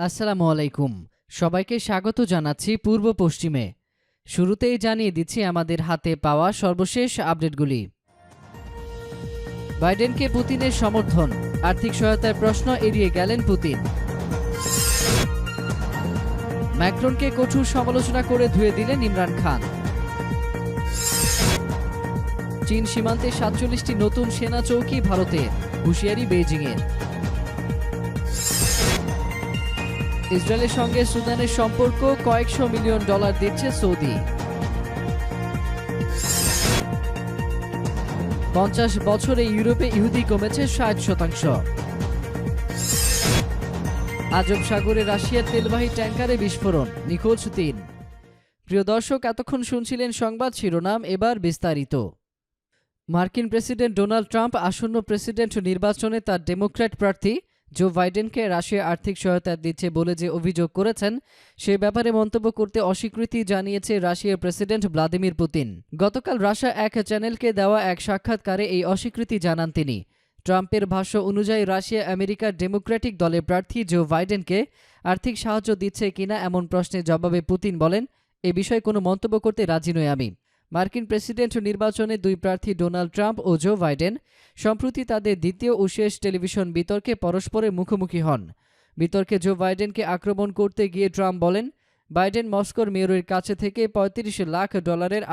আসসালামু আলাইকুম। সবাইকে স্বাগত জানাচ্ছি পূর্ব পশ্চিমে। শুরুতেই জানিয়ে দিচ্ছি আমাদের হাতে পাওয়া সর্বশেষ আপডেটগুলি। বাইডেনকে পুতিনের সমর্থন, আর্থিক সহায়তার প্রশ্ন এড়িয়ে গেলেন পুতিন। ম্যাক্রনকে কঠোর সমালোচনা করে ধুয়ে দিলেন ইমরান খান। চীন সীমান্তে ৪৭টি নতুন সেনা চৌকি ভারতের, হুঁশিয়ারি বেইজিংয়ের। ইসরায়েলের সঙ্গে সুদানের সম্পর্ক কয়েকশো মিলিয়ন ডলার দিচ্ছে সৌদি। ৫০ বছরে ইউরোপে ইহুদি কমেছে ৬০%। আজব সাগরে রাশিয়ার তেলবাহী ট্যাঙ্কারে বিস্ফোরণ, নিখোঁজ ৩। প্রিয় দর্শক, এতক্ষণ শুনছিলেন সংবাদ শিরোনাম, এবার বিস্তারিত। মার্কিন প্রেসিডেন্ট ডোনাল্ড ট্রাম্প আসন্ন প্রেসিডেন্ট নির্বাচনে তার ডেমোক্র্যাট প্রার্থী জো বাইডেনকে রাশিয়া আর্থিক সহায়তা দিচ্ছে বলে যে অভিযোগ করেছেন, সে ব্যাপারে মন্তব্য করতে অস্বীকৃতি জানিয়েছে রাশিয়ার প্রেসিডেন্ট ভ্লাদিমির পুতিন। গতকাল রাশিয়া এক চ্যানেলকে দেওয়া এক সাক্ষাৎকারে এই অস্বীকৃতি জানান তিনি। ট্রাম্পের ভাষ্য অনুযায়ী রাশিয়া আমেরিকার ডেমোক্র্যাটিক দলের প্রার্থী জো বাইডেনকে আর্থিক সাহায্য দিচ্ছে কিনা এমন প্রশ্নের জবাবে পুতিন বলেন, এ বিষয়ে কোনো মন্তব্য করতে রাজি নই আমি। মার্কিন প্রেসিডেন্ট নির্বাচনে দুই প্রার্থী ডোনাল্ড ট্রাম্প ও জো বাইডেন সম্প্রতি তাদের দ্বিতীয় ও শেষ টেলিভিশন বিতর্কে পরস্পরের মুখোমুখি হন। বিতর্কে জো বাইডেনকে আক্রমণ করতে গিয়ে ট্রাম্প বলেন, বাইডেন মস্কোর মেয়রের কাছে থেকে $৩৫ লাখ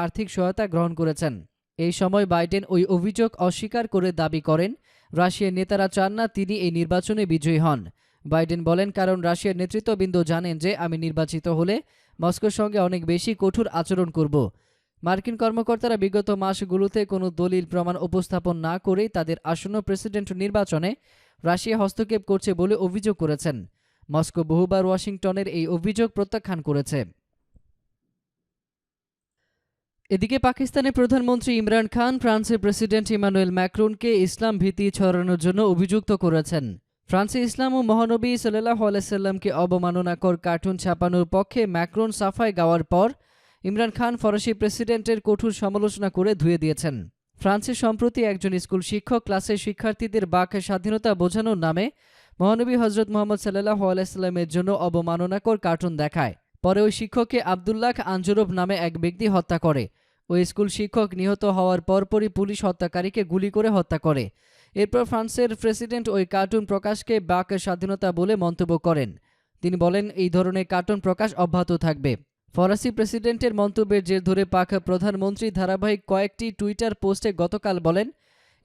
আর্থিক সহায়তা গ্রহণ করেছেন। এই সময় বাইডেন ওই অভিযোগ অস্বীকার করে দাবি করেন, রাশিয়ার নেতারা চান না তিনি এই নির্বাচনে বিজয়ী হন। বাইডেন বলেন, কারণ রাশিয়ার নেতৃত্ববৃন্দ জানেন যে আমি নির্বাচিত হলে মস্কোর সঙ্গে অনেক বেশি কঠোর আচরণ করব। মার্কিন কর্মকর্তারা বিগত মাসগুলোতে কোনো দলিল প্রমাণ উপস্থাপন না করেই তাদের আসন্ন প্রেসিডেন্ট নির্বাচনে রাশিয়া হস্তক্ষেপ করছে বলে অভিযোগ করেছেন। মস্কো বহুবার ওয়াশিংটনের এই অভিযোগ প্রত্যাখ্যান করেছে। এদিকে পাকিস্তানের প্রধানমন্ত্রী ইমরান খান ফ্রান্সের প্রেসিডেন্ট ইমানুয়েল ম্যাক্রনকে ইসলাম ভীতি ছড়ানোর জন্য অভিযুক্ত করেছেন। ফ্রান্সে ইসলাম ও মহানবী সাল্লাল্লাহু আলাইহি সাল্লামকে অবমাননাকর কার্টুন ছাপানোর পক্ষে ম্যাক্রন সাফাই গাওয়ার পর ইমরান খান ফরাসি প্রেসিডেন্টের কঠোর সমালোচনা করে ধুয়ে দিয়েছেন। ফ্রান্সে সম্প্রতি একজন স্কুল শিক্ষক ক্লাসের শিক্ষার্থীদের বাক স্বাধীনতা বোঝানোর নামে মহানবী হজরত মুহাম্মদ সাল্লাল্লাহু আলাইহি সাল্লামের জন্য অবমাননাকর কার্টুন দেখায়। পরে ওই শিক্ষককে আবদুল্লাহ আনজরব নামে এক ব্যক্তি হত্যা করে। ওই স্কুল শিক্ষক নিহত হওয়ার পরপরই পুলিশ হত্যাকারীকে গুলি করে হত্যা করে। এরপর ফ্রান্সের প্রেসিডেন্ট ওই কার্টুন প্রকাশকে বাক স্বাধীনতা বলে মন্তব্য করেন। তিনি বলেন, এই ধরনের কার্টুন প্রকাশ অব্যাহত থাকবে। ফরাসি প্রেসিডেন্টের মন্তব্যের জের ধরে পাক প্রধানমন্ত্রী ধারাবাহিক কয়েকটি টুইটার পোস্টে গতকাল বলেন,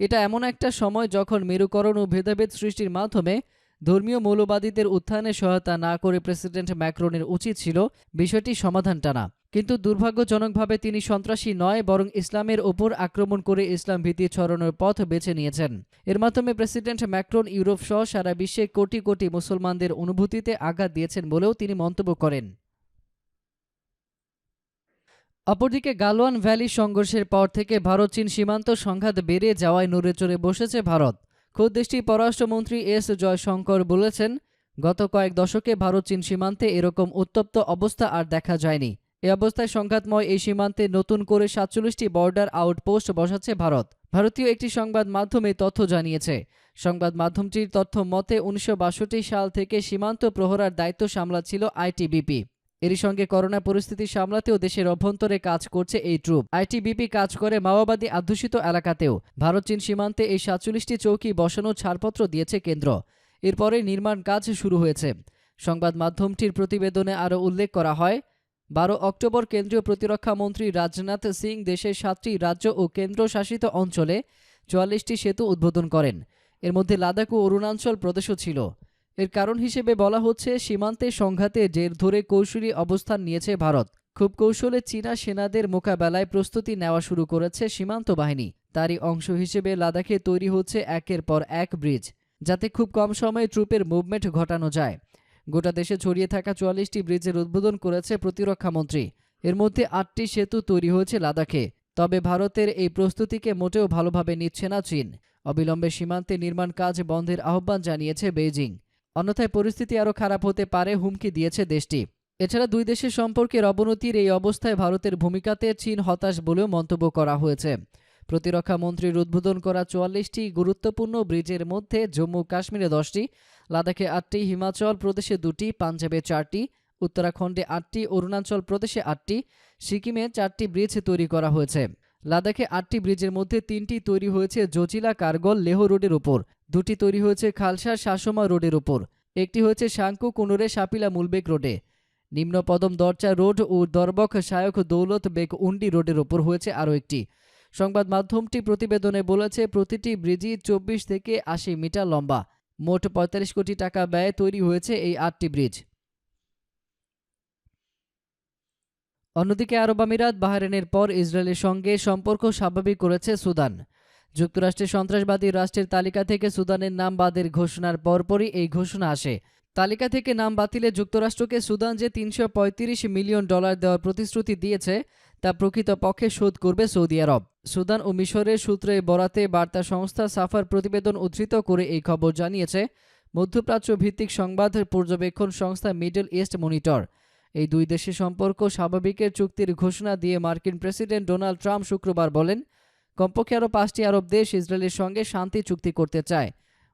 এটা এমন একটা সময় যখন মেরুকরণ ও ভেদাভেদ সৃষ্টির মাধ্যমে ধর্মীয় মৌলবাদীদের উত্থানে সহায়তা না করে প্রেসিডেন্ট ম্যাক্রনের উচিত ছিল বিষয়টি সমাধান টানা। কিন্তু দুর্ভাগ্যজনকভাবে তিনি সন্ত্রাসী নয়, বরং ইসলামের ওপর আক্রমণ করে ইসলাম ভীতি ছড়ানোর পথ বেছে নিয়েছেন। এর মাধ্যমে প্রেসিডেন্ট ম্যাক্রন ইউরোপ সহ সারা বিশ্বে কোটি কোটি মুসলমানদের অনুভূতিতে আঘাত দিয়েছেন বলেও তিনি মন্তব্য করেন। অপরদিকে গালওয়ান ভ্যালি সংঘর্ষের পর থেকে ভারত চীন সীমান্ত সংঘাত বেড়ে যাওয়ায় নড়ে চড়ে বসেছে ভারত। খোদ দেশটির পররাষ্ট্রমন্ত্রী এস জয়শঙ্কর বলেছেন, গত কয়েক দশকে ভারত চীন সীমান্তে এরকম উত্তপ্ত অবস্থা আর দেখা যায়নি। এ অবস্থায় সংঘাতময় এই সীমান্তে নতুন করে ৪৭টি বর্ডার আউটপোস্ট বসাচ্ছে ভারত। ভারতীয় একটি সংবাদ মাধ্যমে তথ্য জানিয়েছে। সংবাদ মাধ্যমটির তথ্য মতে ১৯৬২ সাল থেকে সীমান্ত প্রহরার দায়িত্ব সামলাচ্ছিল আইটিবিপি। এরই সঙ্গে করোনা পরিস্থিতি সামলাতেও দেশের অভ্যন্তরে কাজ করছে এই ট্রুপ। আইটিবিপি কাজ করে মাওবাদী অধ্যুষিত এলাকাতেও। ভারত চীন সীমান্তে এই ৪৭টি চৌকি বসানোর ছাড়পত্র দিয়েছে কেন্দ্র। এরপরে নির্মাণ কাজ শুরু হয়েছে। সংবাদ মাধ্যমটির প্রতিবেদনে আরও উল্লেখ করা হয়, ১২ অক্টোবর কেন্দ্রীয় প্রতিরক্ষা মন্ত্রী রাজনাথ সিং দেশের ৭টি রাজ্য ও কেন্দ্রশাসিত অঞ্চলে ৪৪টি সেতু উদ্বোধন করেন। এর মধ্যে লাদাখ ও অরুণাচল প্রদেশও ছিল। এর কারণ হিসেবে বলা হচ্ছে, সীমান্তে সংঘাতে জের ধরে কৌশলী অবস্থান নিয়েছে ভারত। খুব কৌশলে চীনা সেনাদের মোকাবেলায় প্রস্তুতি নেওয়া শুরু করেছে সীমান্ত বাহিনী। তারই অংশ হিসেবে লাদাখে তৈরি হচ্ছে একের পর এক ব্রিজ, যাতে খুব কম সময়ে ট্রুপের মুভমেন্ট ঘটানো যায়। গোটা দেশে ছড়িয়ে থাকা ৪৪টি ব্রিজের উদ্বোধন করেছে প্রতিরক্ষামন্ত্রী। এর মধ্যে ৮টি সেতু তৈরি হয়েছে লাদাখে। তবে ভারতের এই প্রস্তুতিকে মোটেও ভালোভাবে নিচ্ছে না চীন। অবিলম্বে সীমান্তে নির্মাণ কাজ বন্ধের আহ্বান জানিয়েছে বেইজিং। অন্যথায় পরিস্থিতি আরও খারাপ হতে পারে হুমকি দিয়েছে দেশটি। এছাড়া দুই দেশের সম্পর্কের অবনতির এই অবস্থায় ভারতের ভূমিকাতে চীন হতাশ বলেও মন্তব্য করা হয়েছে। প্রতিরক্ষা মন্ত্রীর উদ্বোধন করা ৪৪টি গুরুত্বপূর্ণ ব্রিজের মধ্যে জম্মু কাশ্মীরে ১০টি, লাদাখে ৮টি, হিমাচল প্রদেশে ২টি, পাঞ্জাবে ৪টি, উত্তরাখণ্ডে ৮টি, অরুণাচল প্রদেশে ৮টি, সিকিমে ৪টি ব্রিজ তৈরি করা হয়েছে। লাদাখে ৮টি ব্রিজের মধ্যে ৩টি তৈরি হয়েছে জোজিলা কারগল লেহ রোডের উপর, ২টি তৈরি হয়েছে খালসা শাসমা রোডের উপর, একটি হয়েছে শাঙ্কু কুনুরে সাপিলা মুলবেক রোডে। নিম্নপদম দরচা রোড ও দরবক শায়ক দৌলত বেগ উন্ডি রোডের ওপর হয়েছে আরও একটি। সংবাদ মাধ্যমটি প্রতিবেদনে বলেছে, প্রতিটি ব্রিজই ২৪ থেকে ৮০ মিটার লম্বা। মোট ৪৫ কোটি টাকা ব্যয়ে তৈরি হয়েছে এই ৮টি ব্রিজ। অন্যদিকে আরব আমিরাত, বাহরাইনের পর ইসরায়েলের সঙ্গে সম্পর্ক স্বাভাবিক করেছে সুদান। যুক্তরাষ্ট্রের সন্ত্রাসবাদী রাষ্ট্রের তালিকা থেকে সুদানের নাম বাদের ঘোষণার পরপরই এই ঘোষণা আসে। তালিকা থেকে নাম বাতিলে যুক্তরাষ্ট্রকে সুদান যে $৩৩৫ মিলিয়ন দেওয়ার প্রতিশ্রুতি দিয়েছে তা প্রকৃতপক্ষে শোধ করবে সৌদি আরব। সুদান ও মিশরের সূত্রে বরাতে বার্তা সংস্থা সাফার প্রতিবেদন উদ্ধৃত করে এই খবর জানিয়েছে মধ্যপ্রাচ্য ভিত্তিক সংবাদ পর্যবেক্ষণ সংস্থা মিডল ইস্ট মনিটর। এই দুই দেশের সম্পর্ক স্বাভাবিকের চুক্তির ঘোষণা দিয়ে মার্কিন প্রেসিডেন্ট ডোনাল্ড ট্রাম্প শুক্রবার বলেন, কমপক্ষে আরও ৫টি আরব দেশ ইসরায়েলের সঙ্গে শান্তি চুক্তি করতে চায়।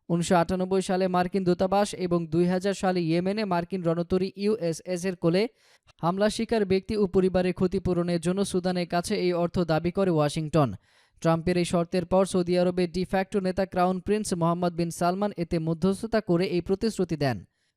১৯৯৮ সালে মার্কিন দূতাবাস এবং ২০০০ সালে ইয়েমেনে মার্কিন রণতরী ইউএসএস এর কোলে হামলা শিকার ব্যক্তি ও পরিবারের ক্ষতিপূরণের জন্য সুদানের কাছে এই অর্থ দাবি করে ওয়াশিংটন। ট্রাম্পের এই শর্তের পর সৌদি আরবের ডিফ্যাক্টো নেতা ক্রাউন প্রিন্স মোহাম্মদ বিন সালমান এতে মধ্যস্থতা করে এই প্রতিশ্রুতি দেন।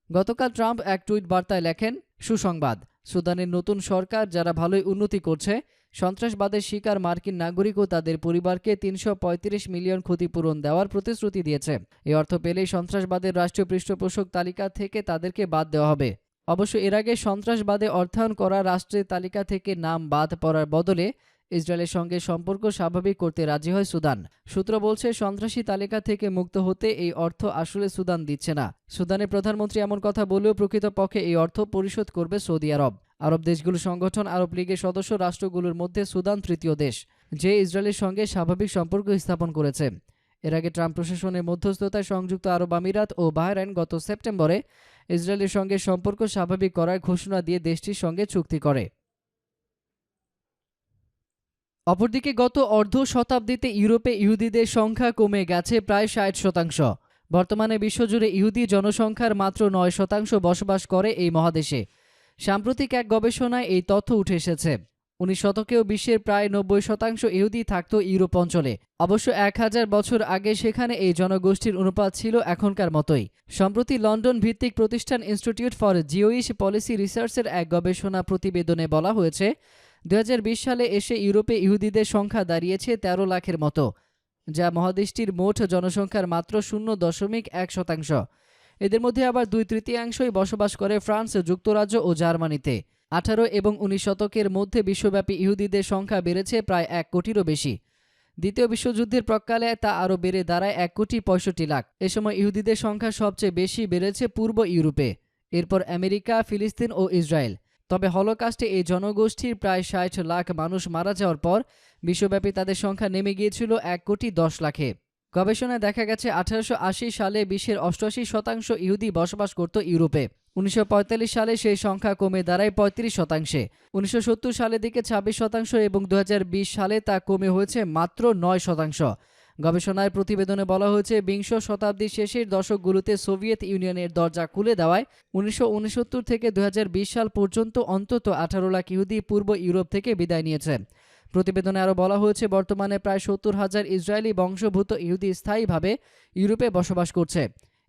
গতকাল ট্রাম্প এক টুইট বার্তায় লেখেন, সুসংবাদ, সুদানের নতুন সরকার যারা ভালোই উন্নতি করছে, সন্ত্রাসবাদের শিকার মার্কিন নাগরিক ও তাদের পরিবারকে $৩৩৫ মিলিয়ন ক্ষতিপূরণ দেওয়ার প্রতিশ্রুতি দিয়েছে। এই অর্থ পেলেই সন্ত্রাসবাদের রাষ্ট্রীয় পৃষ্ঠপোষক তালিকা থেকে তাদেরকে বাদ দেওয়া হবে। অবশ্য এর আগে সন্ত্রাসবাদে অর্থায়ন করা রাষ্ট্রের তালিকা থেকে নাম বাদ পড়ার বদলে ইসরায়েলের সঙ্গে সম্পর্ক স্বাভাবিক করতে রাজি হয় সুদান। সূত্র বলছে, সন্ত্রাসী তালিকা থেকে মুক্ত হতে এই অর্থ আসলে সুদান দিচ্ছে না। সুদানের প্রধানমন্ত্রী এমন কথা বলেও প্রকৃতপক্ষে এই অর্থ পরিশোধ করবে সৌদি আরব। আরব দেশগুলোর সংগঠন আরব লীগের সদস্য রাষ্ট্রগুলোর মধ্যে সুদান তৃতীয় দেশ, যে ইসরায়েলের সঙ্গে স্বাভাবিক সম্পর্ক স্থাপন করেছে। এর আগে ট্রাম্প প্রশাসনের মধ্যস্থতায় সংযুক্ত আরব আমিরাত ও বাহরাইন গত সেপ্টেম্বরে ইসরায়েলের সঙ্গে সম্পর্ক স্বাভাবিক করার ঘোষণা দিয়ে দেশটির সঙ্গে চুক্তি করে। অপরদিকে গত অর্ধ শতাব্দীতে ইউরোপে ইহুদিদের সংখ্যা কমে গেছে প্রায় ৬০%। বর্তমানে বিশ্বজুড়ে ইহুদি জনসংখ্যার মাত্র ৯% বসবাস করে এই মহাদেশে। সাম্প্রতিক এক গবেষণায় এই তথ্য উঠে এসেছে। ১৯ শতকেও বিশ্বের প্রায় ৯০% ইহুদি থাকত ইউরোপ অঞ্চলে। অবশ্য ১০০০ বছর আগে সেখানে এই জনগোষ্ঠীর অনুপাত ছিল এখনকার মতোই। সম্প্রতি লন্ডন ভিত্তিক প্রতিষ্ঠান ইনস্টিটিউট ফর জিওইশ পলিসি রিসার্চের এক গবেষণা প্রতিবেদনে বলা হয়েছে, ২০২০ সালে এসে ইউরোপে ইহুদিদের সংখ্যা দাঁড়িয়েছে ১৩ লাখের মতো, যা মহাদেশটির মোট জনসংখ্যার মাত্র ০.১%। এদের মধ্যে আবার ২/৩ বসবাস করে ফ্রান্স, যুক্তরাজ্য ও জার্মানিতে। ১৮ এবং ১৯ শতকের মধ্যে বিশ্বব্যাপী ইহুদিদের সংখ্যা বেড়েছে প্রায় ১ কোটিরও বেশি। দ্বিতীয় বিশ্বযুদ্ধের প্রাক্কালে তা আরও বেড়ে দাঁড়ায় ১,৬৫,০০,০০০। এ সময় ইহুদিদের সংখ্যা সবচেয়ে বেশি বেড়েছে পূর্ব ইউরোপে, এরপর আমেরিকা, ফিলিস্তিন ও ইসরায়েল। তবে হলোকাস্টে এই জনগোষ্ঠীর প্রায় ৬০ লাখ মানুষ মারা যাওয়ার পর বিশ্বব্যাপী তাদের সংখ্যা নেমে গিয়েছিল ১,১০,০০,০০০-এ। গবেষণায় দেখা গেছে ১৮৮০ সালে বিশ্বের ৮৮% ইহুদি বসবাস করত ইউরোপে। ১৯৪৫ সালে সেই সংখ্যা কমে দাঁড়ায় ৩৫%। ১৯৭০ সালের দিকে ২৬% এবং ২০২০ সালে তা কমে হয়েছে মাত্র ৯%। গবেষণার প্রতিবেদনে বলা হয়েছে, বিংশ শতাব্দীর শেষের দশকগুলোতে সোভিয়েত ইউনিয়নের দরজা খুলে দেওয়ায় ১৯৬৯ থেকে ২০২০ সাল পর্যন্ত অন্তত ১৮ লাখ ইহুদি পূর্ব ইউরোপ থেকে বিদায় নিয়েছে। প্রতিবেদনে আরও বলা হয়েছে, বর্তমানে প্রায় ৭০,০০০ ইসরায়েলি বংশোদ্ভূত ইহুদি স্থায়ীভাবে ইউরোপে বসবাস করছে।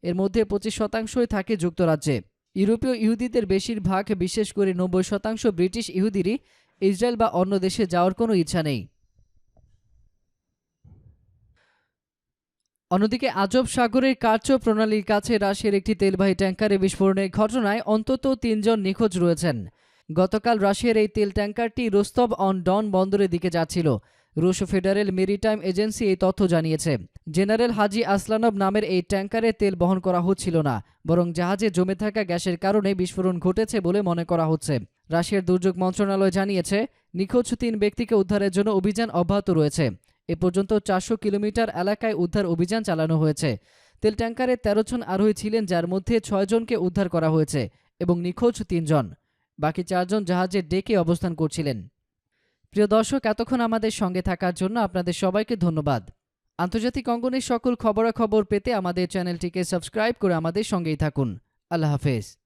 এর মধ্যে ২৫% থাকে যুক্তরাজ্যে। ইউরোপীয় ইহুদিদের বেশিরভাগ, বিশেষ করে ৯০% ব্রিটিশ ইহুদিরই ইসরায়েল বা অন্য দেশে যাওয়ার কোনো ইচ্ছা নেই। অন্যদিকে আজব সাগরের কার্চ প্রণালীর কাছে রাশিয়ার একটি তেলবাহী ট্যাঙ্কারে বিস্ফোরণের ঘটনায় অন্তত ৩ জন নিখোঁজ রয়েছেন। গতকাল রাশিয়ার এই তেল ট্যাঙ্কারটি রোস্তভ অন ডন বন্দরের দিকে যাচ্ছিল। রুশ ফেডারেল মেরিটাইম এজেন্সি এই তথ্য জানিয়েছে। জেনারেল হাজি আসলানভ নামের এই ট্যাঙ্কারে তেল বহন করা হচ্ছিল না, বরং জাহাজে জমে থাকা গ্যাসের কারণে বিস্ফোরণ ঘটেছে বলে মনে করা হচ্ছে। রাশিয়ার দুর্যোগ মন্ত্রণালয় জানিয়েছে, নিখোঁজ ৩ ব্যক্তিকে উদ্ধারের জন্য অভিযান অব্যাহত রয়েছে। এ পর্যন্ত ৪০০ কিলোমিটার এলাকায় উদ্ধার অভিযান চালানো হয়েছে। তেল ট্যাঙ্কারে ১৩ জন আরোহী ছিলেন, যার মধ্যে ৬ জনকে উদ্ধার করা হয়েছে এবং নিখোঁজ ৩ জন। বাকি ৪ জন জাহাজের ডেকে অবস্থান করছিলেন। প্রিয় দর্শক, এতক্ষণ আমাদের সঙ্গে থাকার জন্য আপনাদের সবাইকে ধন্যবাদ। আন্তর্জাতিক অঙ্গনের সকল খবরাখবর পেতে আমাদের চ্যানেলটিকে সাবস্ক্রাইব করে আমাদের সঙ্গেই থাকুন। আল্লাহ হাফেজ।